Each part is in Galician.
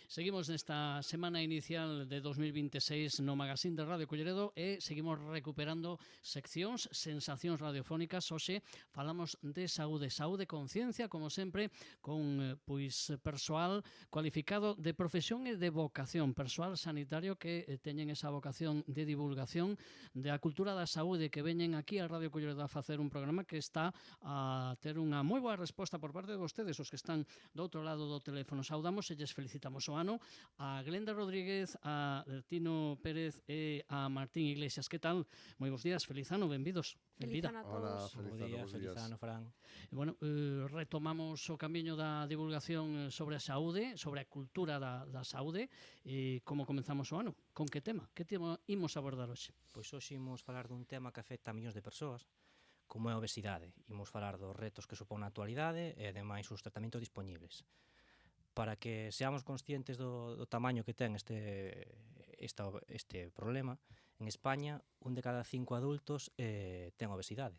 Seguimos nesta semana inicial de 2026 no Magazín de Radio Culleredo e seguimos recuperando seccións, sensacións radiofónicas. Hoxe falamos de saúde, saúde conciencia, como sempre, con persoal cualificado de profesión e de vocación, persoal sanitario que teñen esa vocación de divulgación da cultura da saúde, que veñen aquí a Radio Culleredo a facer un programa que está a ter unha moi boa resposta por parte de vostedes, os que están do outro lado do teléfono. Saudamos e lles felicitamos o ano a Glenda Rodríguez, a Tino Pérez e a Martín Iglesias. Que tal? Moi bons días, feliz ano, benvidos. Feliz Benvida. ano a Hola, todos. feliz Bo ano, día, bos feliz días. ano, Fran. Bueno, retomamos o camiño da divulgación sobre a saúde, sobre a cultura da saúde. Como comenzamos o ano? Con que tema? Que tema imos abordar hoxe? Pois hoxe imos falar dun tema que afecta a millóns de persoas, como é a obesidade. Imos falar dos retos que supón na actualidade e, ademais, os tratamentos dispoñibles. Para que seamos conscientes do tamaño que ten este problema, en España, un de cada 5 adultos ten obesidade.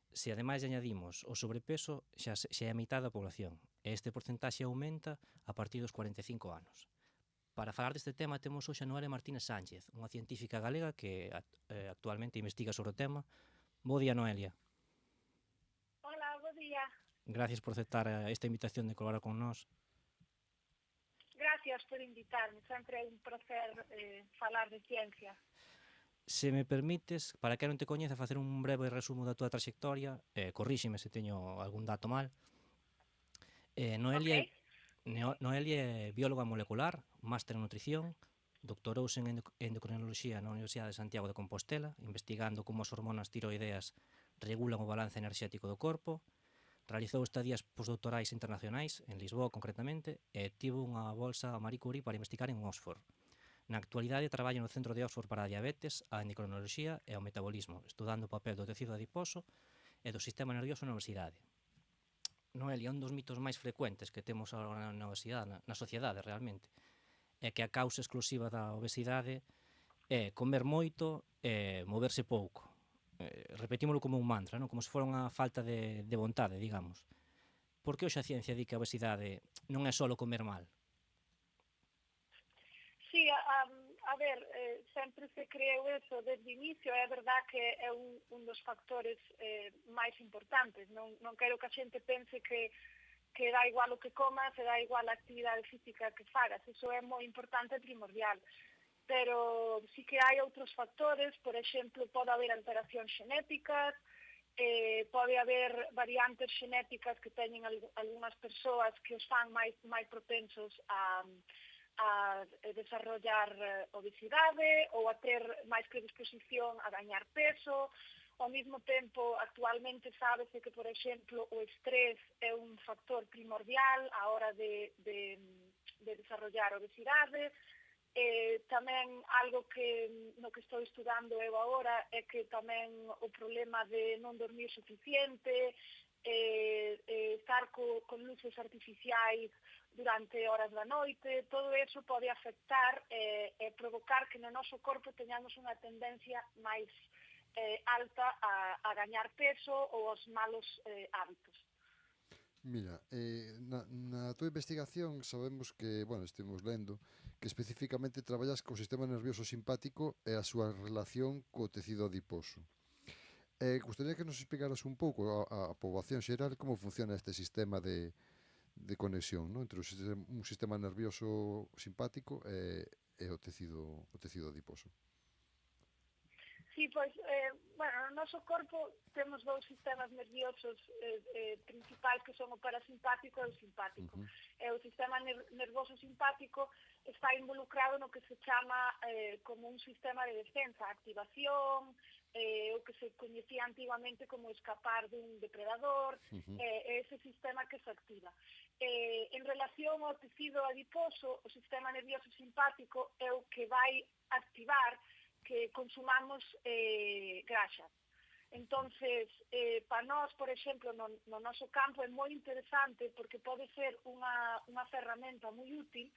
Se ademais añadimos o sobrepeso, xa é a mitad da población, e este porcentaxe aumenta a partir dos 45 anos. Para falar deste tema temos hoxe a Noelia Martínez Sánchez, unha científica galega que actualmente investiga sobre o tema. Bo día, Noelia. Hola, bo día. Gracias por aceptar esta invitación de colaborar con nós. Gracias por invitarme, sempre é un placer falar de ciencia. Se me permites, para que non te coñeza, facer un breve resumo da túa trayectoria, corríxeme se teño algún dato mal. Noelia é bióloga molecular, máster en nutrición, doctorouse en endocrinoloxía na Universidade de Santiago de Compostela, investigando como as hormonas tiroideas regulan o balance enerxético do corpo. Realizou estadías postdoctorais internacionais, en Lisboa concretamente, e tivo unha bolsa a Marie Curie para investigar en Oxford. Na actualidade traballa no Centro de Oxford para a Diabetes, a endocrinoloxía e o metabolismo, estudando o papel do tecido adiposo e do sistema nervioso na obesidade. Noelia, un dos mitos máis frecuentes que temos agora na obesidade, na sociedade realmente, é que a causa exclusiva da obesidade é comer moito e moverse pouco. Repetímolo como un mantra, non? Como se fora unha falta de vontade, digamos. Por que hoxe a ciencia di que a obesidade non é só comer mal? Sí, a ver, sempre se creeu eso desde o inicio, é verdad que é un dos factores máis importantes. Non quero que a xente pense que dá igual o que comas, e dá igual a actividade física que fagas. Iso é moi importante e primordial. Pero sí que hai outros factores, por exemplo, pode haber alteracións xenéticas, pode haber variantes xenéticas que teñen algunhas persoas que os fan máis propensos a desarrollar obesidade ou a ter máis predisposición a gañar peso. Ao mesmo tempo, actualmente sábese que, por exemplo, o estrés é un factor primordial a hora de desarrollar obesidade. Tamén algo no que estou estudando eu agora é que tamén o problema de non dormir suficiente, estar con luces artificiais durante horas da noite, todo eso pode afectar e provocar que no noso corpo teñamos unha tendencia máis alta a gañar peso ou aos malos hábitos. Mira, na tua investigación sabemos que, estivemos lendo, que especificamente traballas co sistema nervioso simpático e a súa relación co tecido adiposo. Gostaría que nos explicaras un pouco a poboación xeral como funciona este sistema de conexión, ¿no?, entre un sistema nervioso simpático e o tecido adiposo. Sí, pois, no noso corpo temos dous sistemas nerviosos principais que son o parasimpático e o simpático. E o sistema nervoso simpático está involucrado no que se chama como un sistema de defensa, activación, o que se coñecía antiguamente como escapar dun depredador, ese sistema que se activa. En relación ao tecido adiposo, o sistema nervioso simpático é o que vai activar que consumamos grasas. Entonces, para nós, por exemplo, no noso campo é moi interesante porque pode ser unha ferramenta moi útil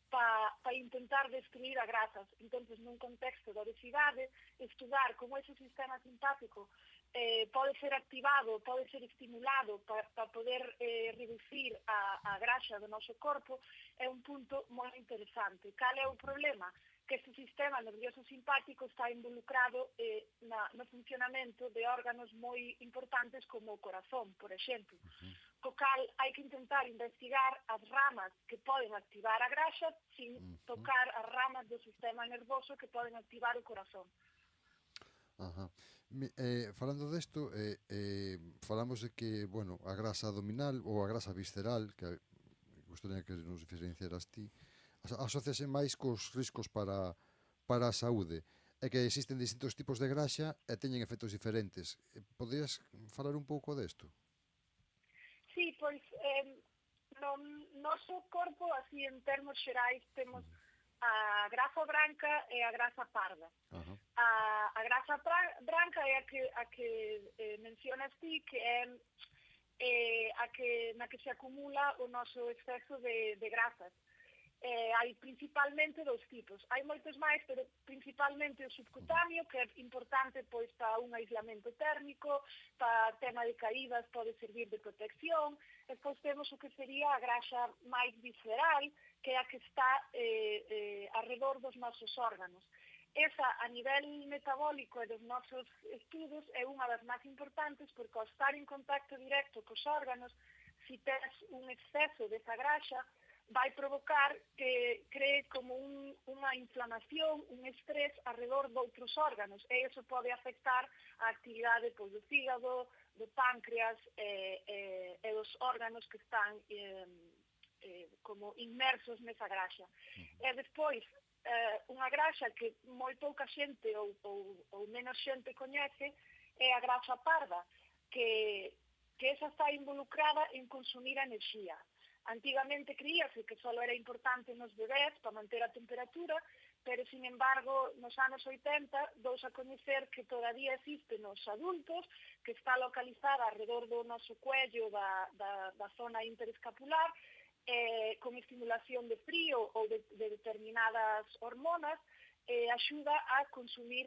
para intentar destruir a grasas. Entonces, nun contexto de obesidade, estudar como ese sistema simpático pode ser activado, pode ser estimulado para poder reducir a graxa do noso corpo, é un punto moi interesante. Cal é o problema? Que este sistema nervioso simpático está involucrado no funcionamento de órganos moi importantes como o corazón, por exemplo. Co cal hai que intentar investigar as ramas que poden activar a graxa sin tocar as ramas do sistema nervoso que poden activar o corazón. Ajá. Falando desto, falamos de que, bueno, a grasa abdominal ou a grasa visceral, que gostaria que nos diferenciaras ti, asociase máis cos riscos para a saúde, e que existen distintos tipos de graxa e teñen efectos diferentes. Poderías falar un pouco desto? Sí, pois no noso corpo, así en termos xerais, temos a grasa branca e a grasa parda. Ajá. A grasa branca é a que mencionas ti, que é na que se acumula o noso exceso de grasas. Hai principalmente dos tipos. Hai moitos máis, pero principalmente o subcutáneo, que é importante pois para un aislamento térmico, para tema de caídas pode servir de protección. Despois temos o que sería a graxa máis visceral, que é a que está arredor dos nosos órganos. Esa, a nivel metabólico e dos nosos estudos, é unha das máis importantes porque ao estar en contacto directo cos órganos, se tes un exceso desa graxa, vai provocar que cree como unha inflamación, un estrés arredor de outros órganos, e iso pode afectar a actividade pois, do fígado, do páncreas e dos órganos que están como inmersos nesa graxa. E despois, unha graxa que moi pouca xente ou menos xente coñece é a graxa parda, que esa está involucrada en consumir enerxía. Antigamente creíase que só era importante nos bebés para manter a temperatura, pero, sin embargo, nos anos 80 dous a coñecer que todavía existe nos adultos, que está localizada alrededor do noso cuello da zona interescapular, con estimulación de frío ou de determinadas hormonas, axuda a consumir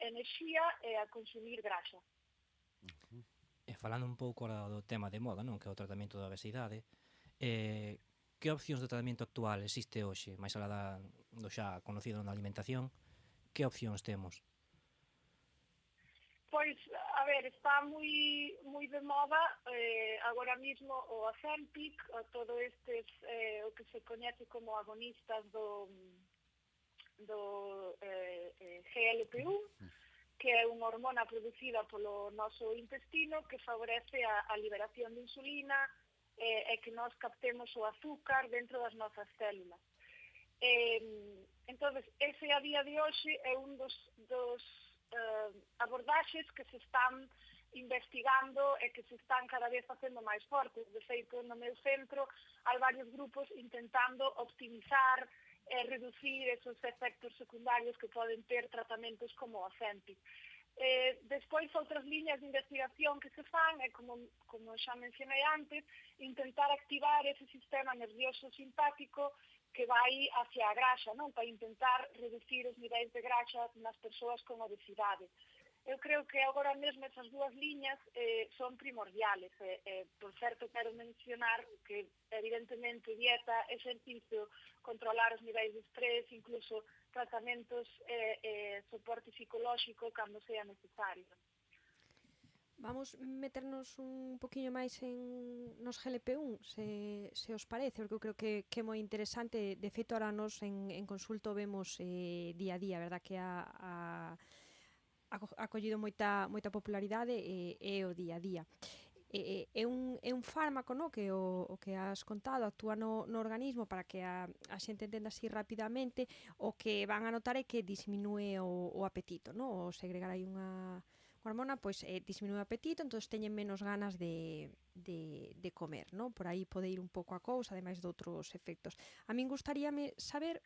enerxía e a consumir graxa. E falando un pouco do tema de moda, non, que é o tratamento da obesidade, que opcións de tratamento actual existe hoxe, máis alá do xa conocido na alimentación, que opcións temos? Pois, a ver, está moi de moda agora mismo o Ozempic, todo estes, o que se coñece como agonistas do GLP-1, que é unha hormona producida polo noso intestino que favorece a liberación de insulina e que nós captemos o azúcar dentro das nosas células. Entonces, ese a día de hoxe é un dos abordaxes que se están investigando e que se están cada vez facendo máis fortes. De feito, no meu centro hai varios grupos intentando optimizar e reducir esos efectos secundarios que poden ter tratamentos como o Ozempic. Despois, outras liñas de investigación que se fan é, como xa mencionei antes, intentar activar ese sistema nervioso simpático que vai hacia a graxa, non? Para intentar reducir os niveis de graxa nas persoas con obesidade. Eu creo que agora mesmo esas dúas liñas son primordiales. Por certo, quero mencionar que, evidentemente, dieta, exercicio, controlar os niveis de estrés, incluso tratamentos e soporte psicolóxico cando sea necesario. Vamos meternos un poquinho máis nos GLP-1, se os parece, porque eu creo que é moi interesante. De feito, ahora nos en consulto vemos día a día, verdad, que ha collido moita popularidade e o día a día. É un fármaco, no, que o que has contado actúa no organismo para que a xente entenda así rapidamente. O que van a notar é que disminúe o apetito, no? O segregar aí unha hormona, pois disminúe o apetito, entón teñen menos ganas de comer, no? Por aí pode ir un pouco a cousa, ademais de outros efectos. A min gustaríame saber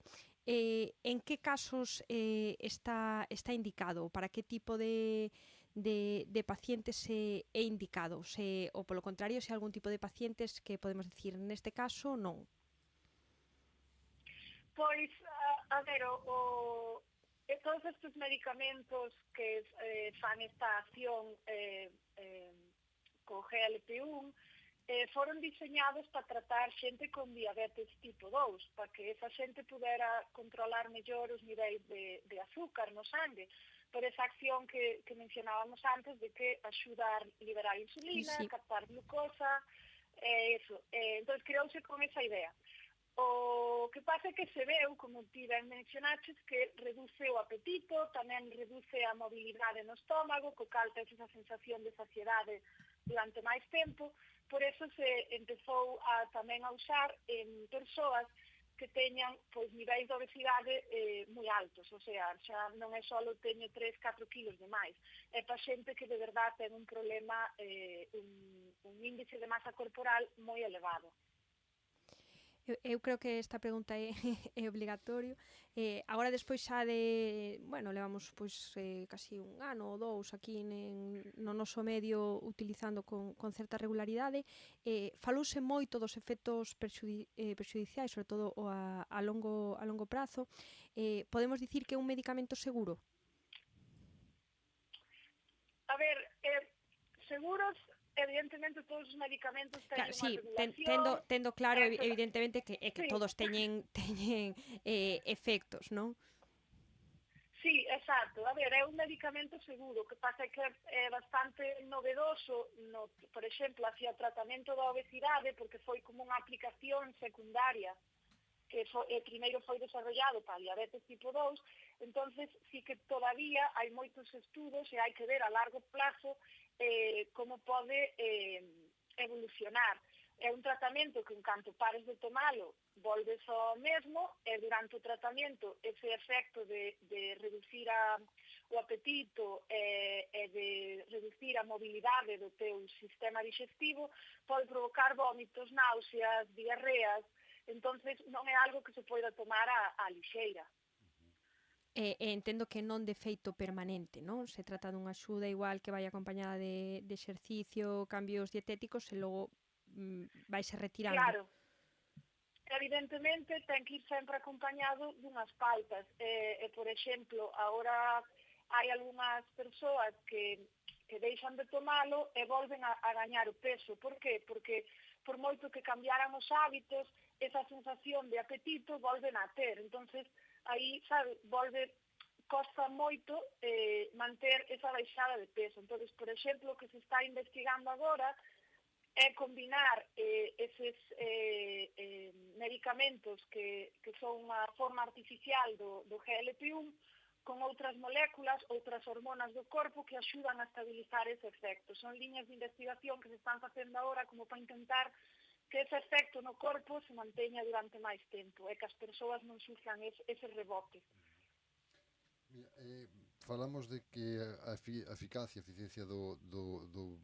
en que casos está indicado, para que tipo de pacientes é indicado, ou polo contrario, se algún tipo de pacientes que podemos decir neste caso non. Pois, a ver, todos estes medicamentos que fan esta acción co GLP-1 foron diseñados para tratar xente con diabetes tipo 2, para que esa xente pudera controlar mellor os niveis de azúcar no sangue, por esa acción que mencionábamos antes de que axuda a liberar insulina, Sí. captar glucosa, eso. Entón, creouse con esa idea. O que pasa é que se veu, como ti ben mencionaches, que reduce o apetito, tamén reduce a mobilidade no estómago, co cal tes esa sensación de saciedade durante máis tempo. Por eso se empezou tamén a usar en persoas que teñan pois niveis de obesidade moi altos, o sea, xa non é só teño 3-4 kilos de máis, é para xente que de verdade ten un problema, un índice de masa corporal moi elevado. Eu creo que esta pregunta é, é obligatorio. Agora, despois xa de... Bueno, levamos pois, casi un ano ou dous aquí no noso medio utilizando con certa regularidade. Falouse moito dos efectos prexudiciais, sobre todo a longo prazo. Podemos dicir que é un medicamento seguro? A ver, seguros, evidentemente todos os medicamentos teñen unha Sí, regulación. tendo claro, Eso, evidentemente, que sí, todos teñen efectos, non? sí, exacto. A ver, é un medicamento seguro, que pasa que é bastante novedoso, por exemplo, hacia o tratamento da obesidade, porque foi como unha aplicación secundaria que primeiro foi desarrollado para diabetes tipo 2, entonces sí que todavía hai moitos estudos e hai que ver a largo plazo como pode evolucionar. É un tratamento que en canto pares de tomalo volves ao mesmo e durante o tratamento ese efecto de reducir o apetito e de reducir a mobilidade do teu sistema digestivo pode provocar vómitos, náuseas, diarreas. Entonces non é algo que se poida tomar a lixeira. Entendo que non de feito permanente, non? Se trata dunha axuda igual que vai acompañada de exercicio, cambios dietéticos e logo vaise retirando. Claro. Evidentemente ten que ir sempre acompañado dunhas pautas. Por exemplo, agora hai algunhas persoas que deixan de tomalo e volven a gañar o peso. Por qué? Porque por moito que cambiaran os hábitos, esa sensación de apetito volven a ter. Entonces, aí, sabe, costa moito manter esa baixada de peso. Entonces, por exemplo, o que se está investigando agora é combinar eses medicamentos que son unha forma artificial do GLP-1 con outras moléculas, outras hormonas do corpo que axudan a estabilizar ese efecto. Son liñas de investigación que se están facendo agora como para intentar que ese efecto no corpo se manteña durante máis tempo e que as persoas non sufran ese rebote. Mira, falamos de que a eficacia, a eficiencia do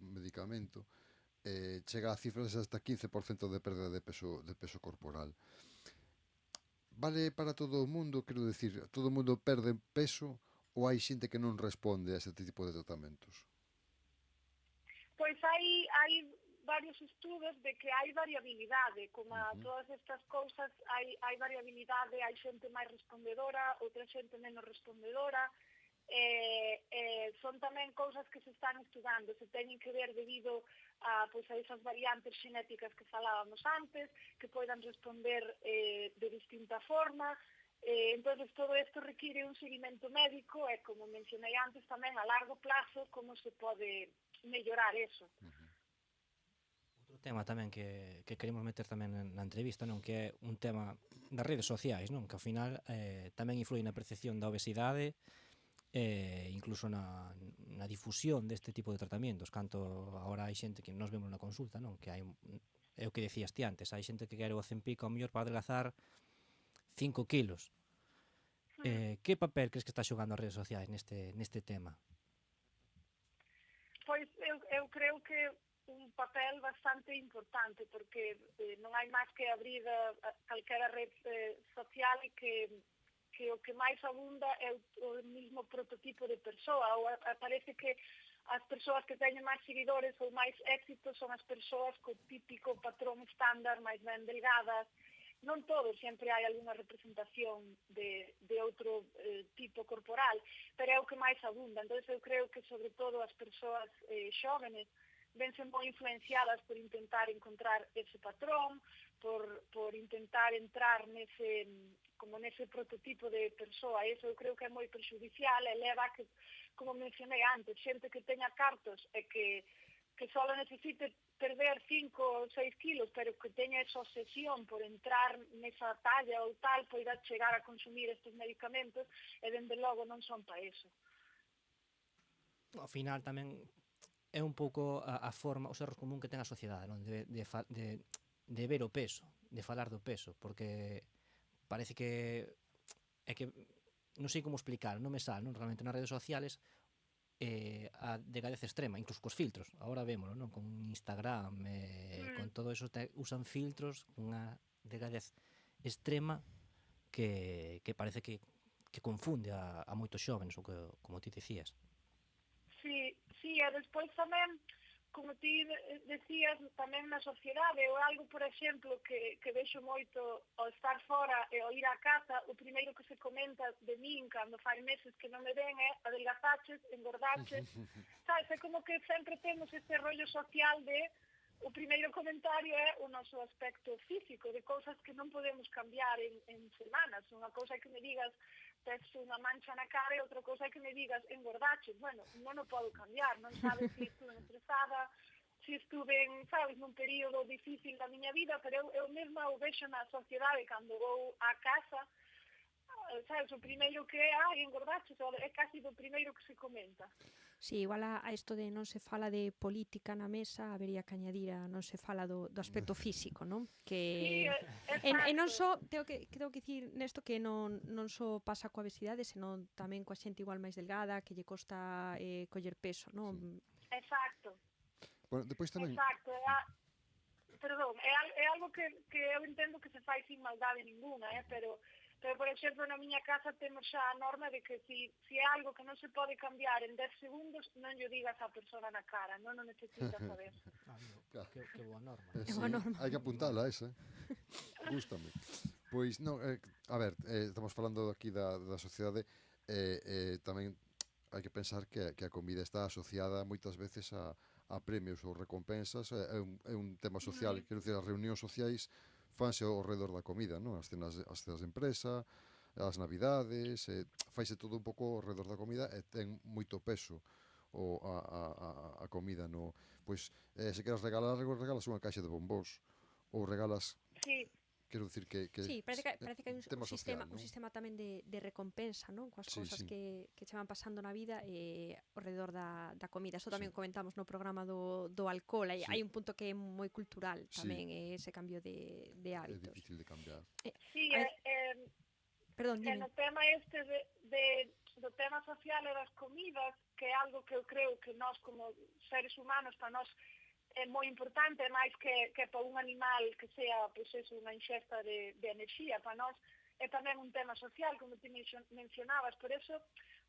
medicamento chega a cifras hasta 15% de perda de peso corporal. Vale para todo o mundo, quero decir, todo o mundo perde peso ou hai xente que non responde a este tipo de tratamentos? Pois hai varios estudos de que hai variabilidade, como a todas estas cousas hai variabilidade, hai xente máis respondedora, outra xente menos respondedora, son tamén cousas que se están estudando, se teñen que ver debido a esas variantes xenéticas que falábamos antes, que poidan responder de distinta forma. Entonces todo isto require un seguimento médico e, como mencionei antes, tamén a largo plazo como se pode mellorar eso. Outro tema tamén que queremos meter tamén na entrevista, non, que é un tema das redes sociais, non, que ao final tamén influi na percepción da obesidade incluso na difusión deste tipo de tratamentos, canto agora hai xente que nos vemos na consulta, non, que hai é o que decías ti antes, hai xente que quere o Ozempic ao mellor para adelgazar 5 kilos. Que papel crees que está xogando as redes sociais neste tema? Pois eu creo que un papel bastante importante, porque non hai máis que abrir calquera rede social que o que máis abunda é o mismo prototipo de persoa, ou parece que as persoas que teñen máis seguidores ou máis éxito son as persoas co típico patrón estándar, máis ben delgadas, non todos, sempre hai algunha representación de outro tipo corporal, pero é o que máis abunda. Entón, eu creo que, sobre todo, as persoas xóvenes vense moi influenciadas por intentar encontrar ese patrón, por intentar entrar nese prototipo de persoa. Eso eu creo que é moi prejudicial e leva que, como mencionei antes, xente que teña cartos e que só necesite perder 5 ou 6 kilos, pero que teña esa obsesión por entrar nesa talla ou tal, poida chegar a consumir estes medicamentos, e dende logo non son para eso. Ao final tamén é un pouco a forma, os erros común que ten a sociedade, non? De ver o peso, de falar do peso, porque parece que é que non sei como explicar, non me sale, non? Realmente nas redes sociales a degadez extrema, incluso cos filtros. Agora vémolo, non? Con Instagram, con todo eso usan filtros, unha degadez extrema que parece que confunde a moitos xóvenes, o que, como ti dicías. Sí, e despois tamén, como ti decías, tamén na sociedade, ou algo, por exemplo, que vexo moito ao estar fora e ao ir á casa, o primeiro que se comenta de min cando fai meses que non me ven é adelgazaches, engordaches, sabes, é como que sempre temos este rollo social de o primeiro comentario é o noso aspecto físico, de cousas que non podemos cambiar en semanas. Unha cousa é que me digas tes unha mancha na cara e outra cousa é que me digas engordaches. Bueno, non o podo cambiar, non sabes se estuve estresada, se estuve nun período difícil da miña vida, pero eu mesma o vexo na sociedade cando vou á casa, sabes, o primeiro que é, engordaches, é casi do primeiro que se comenta. Sí, igual a isto de non se fala de política na mesa, habería que añadir a non se fala do aspecto físico, non? Sí, E non só, exacto. tengo que dicir nesto que non só pasa coa obesidade, senón tamén coa xente igual máis delgada, que lle costa coller peso, non? Sí. Exacto. Bueno, depois tamén... Exacto, perdón, é algo que eu entendo que se fai sin maldade ninguna, pero por exemplo, na miña casa temos xa a norma de que si é algo que non se pode cambiar en 10 segundos, non lle digas á persona na cara, non o necesitas saber. Claro. Que boa norma. É boa norma. Hai que apuntala esa. Gústame. Pois non, a ver, estamos falando aquí da sociedade, tamén hai que pensar que a comida está asociada moitas veces a premios ou recompensas, é un tema social, quero dicir, as reunións sociais fanse ao redor da comida, non? As cenas de empresa, as navidades, faise todo un pouco ao redor da comida e ten moito peso a comida, no? Pois, se queres regalas unha caixa de bombós ou regalas... Sí. Quero dicir que sí, parece que hai un social, sistema tamén de recompensa, non? Coas cousas que che van pasando na vida ao redor da comida. Eso tamén comentamos no programa do alcohol. Hai un punto que é moi cultural tamén, ese cambio de hábitos. É difícil de cambiar. Sí, perdón, dime. No tema do tema social e das comidas, que é algo que eu creo que nós como seres humanos, para nós é moi importante, máis que para un animal que sea unha ingesta de enerxía, para nós é tamén un tema social, como ti mencionabas. Por eso,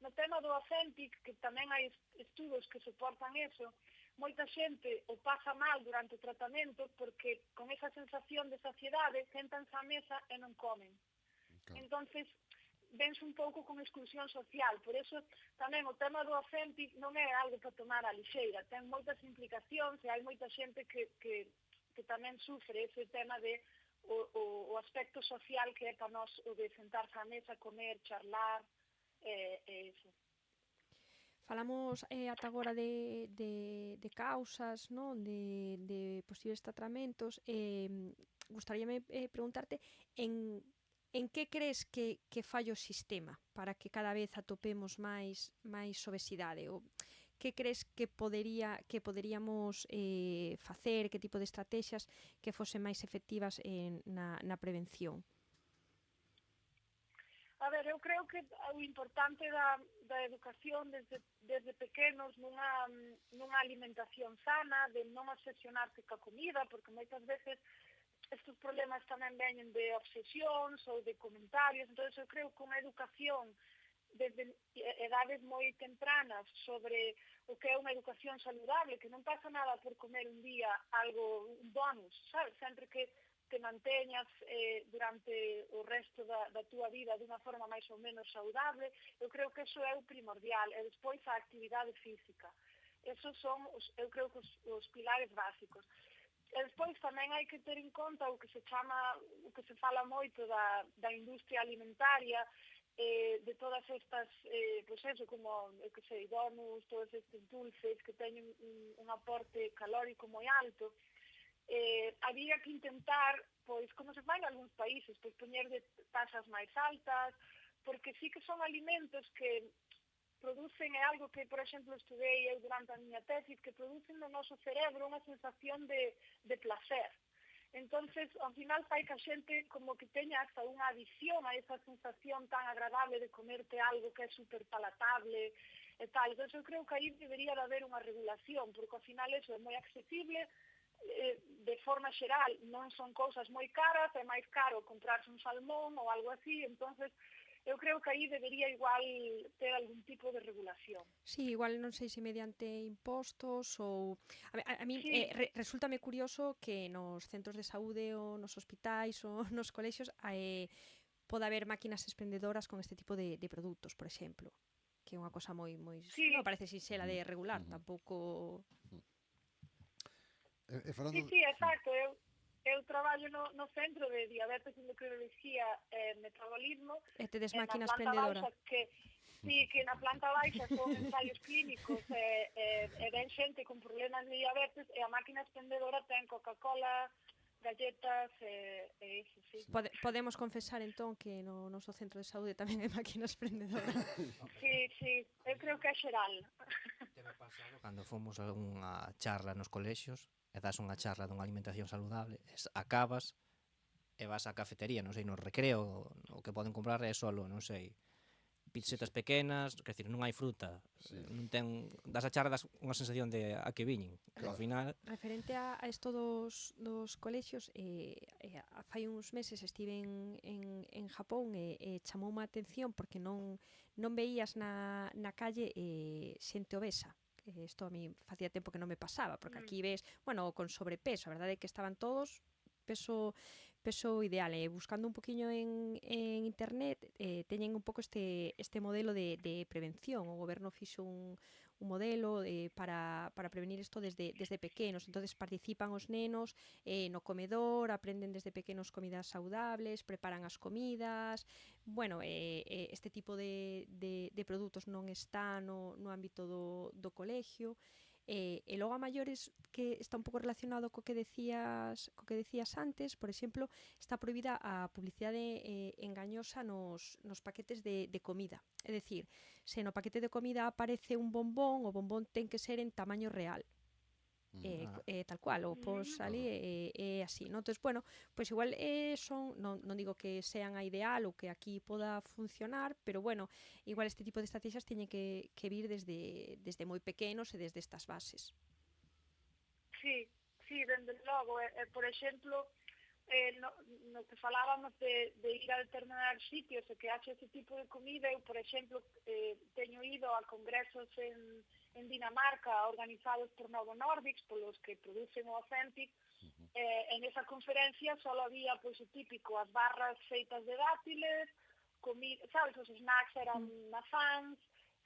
no tema do Ozempic, que tamén hai estudos que soportan eso, moita xente o pasa mal durante o tratamento porque con esa sensación de saciedade sentanse á mesa e non comen. Entonces, vense un pouco con exclusión social. Por eso, tamén o tema do Ozempic non é algo para tomar a lixeira. Ten moitas implicacións e hai moita xente que tamén sufre ese tema de o aspecto social que é para nós o de sentarse á mesa, comer, charlar, eso. Falamos ata agora de causas, non? De posibles tratamentos. Gustaríame preguntarte en que crees que falla o sistema para que cada vez atopemos máis obesidade? Ou que crees que poderíamos facer, que tipo de estrategias que fosen máis efectivas na prevención? A ver, eu creo que o importante da educación desde pequenos nunha alimentación sana, de non obsesionarse ca comida, porque moitas veces estes problemas tamén veñen de obsesións ou de comentarios. Entón, eu creo que unha educación desde edades moi tempranas sobre o que é unha educación saludable, que non pasa nada por comer un día algo, un bonus, sabes? Sempre que te manteñas durante o resto da túa vida dunha forma máis ou menos saudable, eu creo que eso é o primordial, e despois a actividade física. Esos son, eu creo que os pilares básicos. E despois tamén hai que ter en conta o que se fala moito da industria alimentaria, de todas estas, pois eso, como, eu que sei, donuts, todos estes dulces que teñen un aporte calórico moi alto, había que intentar, pois, como se fai en algúns países, pois poñer de tasas máis altas, porque sí que son alimentos que producen, é algo que, por exemplo, estudei eu durante a miña tesis, que producen no noso cerebro unha sensación de placer. Entonces, ao final, fai que a xente como que teña hasta unha adicción a esa sensación tan agradable de comerte algo que é super palatable e tal. Entón, eu creo que aí debería de haber unha regulación, porque ao final eso é moi accesible, de forma xeral non son cousas moi caras, é máis caro comprarse un salmón ou algo así, entonces eu creo que aí debería igual ter algún tipo de regulación. Sí, igual non sei se mediante impostos ou... A mí Sí. Resúltame curioso que nos centros de saúde ou nos hospitais ou nos colexios pode haber máquinas expendedoras con este tipo de produtos, por exemplo, que é unha cosa moi Sí. non parece sinxela de regular, tampouco... Falando... Sí, exacto. Eu traballo no Centro de Diabetes, Endocrinoloxía e Metabolismo, E tedes na máquina planta expendedora. baixa, que na planta baixa son ensaios clínicos e ven xente con problemas de diabetes, e a máquina expendedora ten Coca-Cola, galletas e iso, sí. Podemos confesar entón que no noso centro de saúde tamén hai máquina expendedora. Sí, eu creo que é xeral. Teme pasado cando fomos a unha charla nos colexios e das unha charla dunha alimentación saludable, acabas e vas á cafetería, non sei, no recreo, o que poden comprar é solo, non sei, pizzetas pequenas, quer dizer, non hai fruta, non ten, das a charla das unha sensación de a que viñen, Claro. ao final... Referente a isto dos colexios, fai uns meses estive en Japón e chamoume a atención porque non veías na calle xente obesa. Isto a mí facía tempo que non me pasaba, porque aquí ves, bueno, con sobrepeso, a verdade é que estaban todos peso ideal, buscando un poquinho en internet, teñen un pouco este modelo de prevención. O goberno fixo un modelo para prevenir isto desde pequenos. Entonces participan os nenos no comedor, aprenden desde pequenos comidas saudables, preparan as comidas. Bueno, este tipo de produtos non está no ámbito do colegio. E logo a maiores, que está un pouco relacionado co que decías antes, por exemplo, está prohibida a publicidade engañosa nos paquetes de comida. É dicir, se no paquete de comida aparece un bombón, o bombón ten que ser en tamaño real. Tal cual, o pos ali é así, non? Entón, bueno, pois igual son, non digo que sean a ideal ou que aquí poda funcionar, pero bueno, igual este tipo de estrategias teñen que vir desde moi pequenos e desde estas bases. Sí, dende logo. Por exemplo, no que falábamos de ir a determinados sitios e que haxe ese tipo de comida, eu, por exemplo, teño ido a congresos en Dinamarca organizados por Novo Nordics, polos que producen o Authentic, en esa conferencia só había, pois, o típico, as barras feitas de dátiles, sabes, os snacks eran mazás,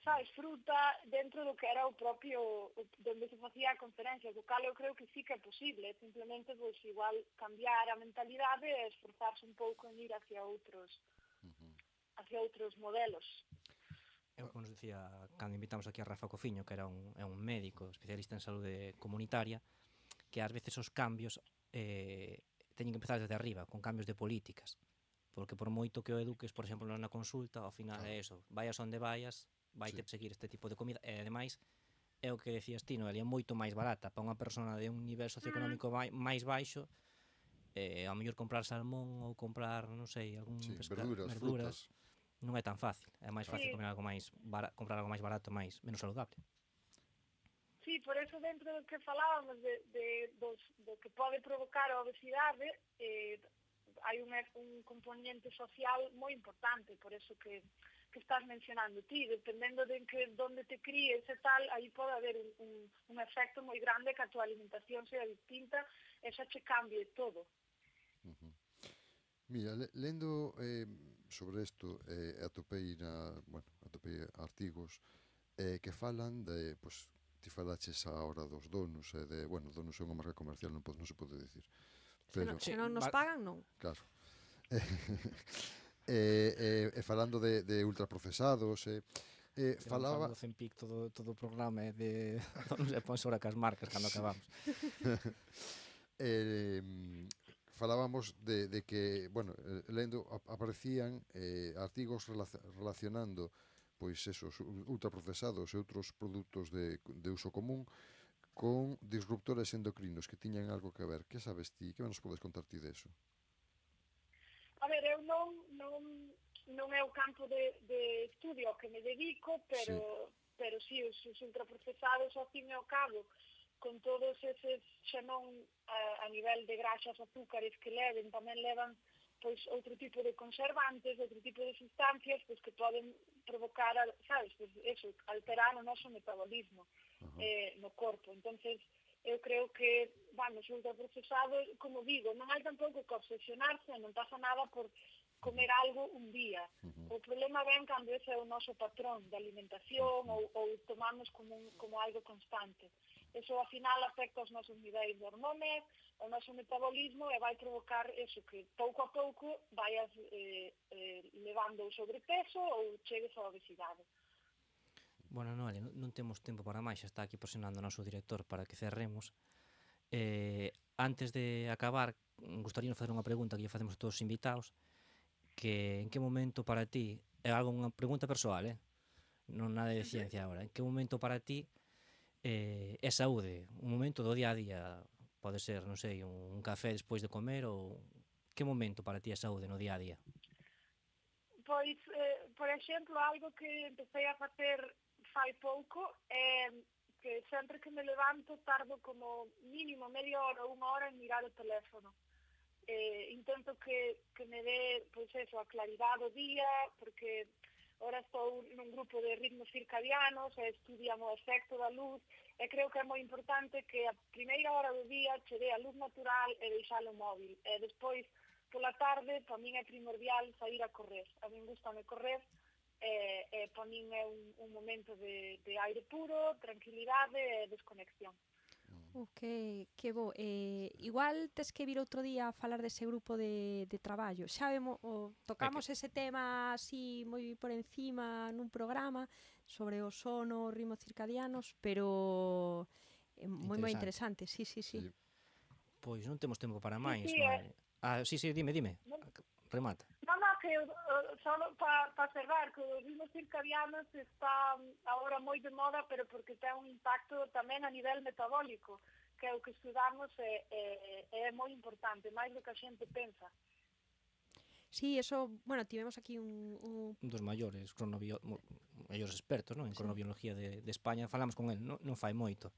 sabes, fruta, dentro do que era o propio, donde se facía a conferencia, do cal eu creo que sí que é posible, simplemente, pois, igual, cambiar a mentalidade e esforzarse un pouco en ir hacia outros modelos. Eu, como nos dicía, cando invitamos aquí a Rafa Cofiño, que era un médico especialista en saúde comunitaria, que ás veces os cambios teñen que empezar desde arriba, con cambios de políticas, porque por moito que o eduques, por exemplo, na consulta, ao final é eso, vayas onde vayas, vaite seguir este tipo de comida, e ademais, é o que decías ti, Noelia, é moito máis barata para unha persona de un nivel socioeconómico máis baixo, ao mellor comprar salmón ou comprar, non sei, algún verduras, frutas. Non é tan fácil. É máis fácil comprar algo máis barato, menos saludable. Sí, por eso dentro do que falábamos do que pode provocar a obesidade, hai un componente social moi importante, por eso que estás mencionando ti, dependendo de donde te críes e tal, aí pode haber un efecto moi grande que a tua alimentación sea distinta e xa che cambie todo. Mira, lendo sobre isto, atopei artigos que falan de, pois, ti falaches a hora dos donos e de, bueno, donos é unha marca comercial, non se pode dicir. Pero, Se non nos pagan, non. claro. Falando de ultraprocesados, Falaba falaba... do Zempic todo o programa de non se pon sobre cas marcas cando acabamos. Falábamos de que, bueno, lendo aparecían artigos relacionando pois esos ultraprocesados e outros produtos de uso común con disruptores endocrinos que tiñan algo que ver. Que sabes ti? Que nos podes contar ti deso? A ver, eu non é o campo de estudio ao que me dedico, pero sí, os ultraprocesados, ao fin e ao cabo, con todos eses, xa non a nivel de graxas, azúcares que leven, tamén levan pois outro tipo de conservantes, outro tipo de sustancias pois que poden provocar, sabes, pois eso, alterar o noso metabolismo no corpo. Entonces, eu creo que, vamos, ultraprocesados, como digo, non hai tampouco que obsesionarse, non pasa nada por comer algo un día. O problema ven cando ese é o noso patrón de alimentación ou tomamos como algo constante. Eso, ao final, afecta os nosos niveis de hormones, o noso metabolismo e vai provocar eso, que pouco a pouco vayas levando o sobrepeso ou chegues á obesidade. Bueno, Noelia, non temos tempo para máis, xa está aquí presionando o noso director para que cerremos. Antes de acabar, gustaría facer unha pregunta que lle facemos a todos os invitados, que en que momento para ti, é algo unha pregunta persoal, non nada de ciencia agora, en que momento para ti é saúde, un momento do día a día, pode ser, non sei, un café despois de comer ou que momento para ti é saúde no día a día? Pois, por exemplo, algo que empecé a facer fai pouco é que sempre que me levanto tardo como mínimo media hora ou unha hora en mirar o teléfono. Intento que me dé, pois eso, a claridade do día, porque ora estou nun grupo de ritmos circadianos e estudiamos o efecto da luz e creo que é moi importante que a primeira hora do día che dé a luz natural e deixalo móvil. E despois, pola tarde, para min é primordial sair a correr. A min gustame correr e para min é un momento de aire puro, tranquilidade e desconexión. Que bo. Igual tes que vir outro día a falar dese grupo de traballo. Xa vemos, tocamos ese tema así moi por encima nun programa sobre o sono, os ritmos circadianos, pero moi interesante. Sí. Pois non temos tempo para máis, Sí, Noelia. Sí, dime. Remata. Non, que solo para cerrar, que os ritmos circadianos está agora moi de moda, pero porque ten un impacto tamén a nivel metabólico, que é o que estudamos é moi importante, máis do que a xente pensa. Sí, eso, bueno, tivemos aquí un dos maiores maiores expertos, non, en cronobiología de España, falamos con el, non fai moito.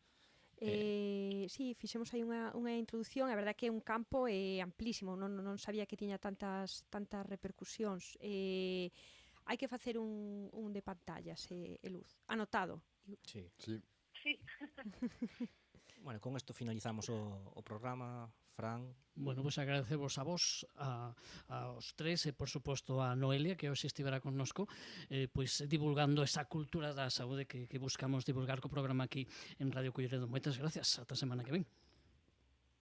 Sí, fixemos aí unha introducción, a verdade que é un campo amplísimo, non sabía que tiña tantas repercusións. Hai que facer un de pantallas, Luz. Anotado. Sí. Bueno, con isto finalizamos o programa, Fran. Bueno, pois agradecemos a vos, aos tres e, por suposto, a Noelia, que hoxe estivera connosco, pois divulgando esa cultura da saúde que buscamos divulgar co programa aquí en Radio Culleredo. Moitas gracias. Ata semana que ven.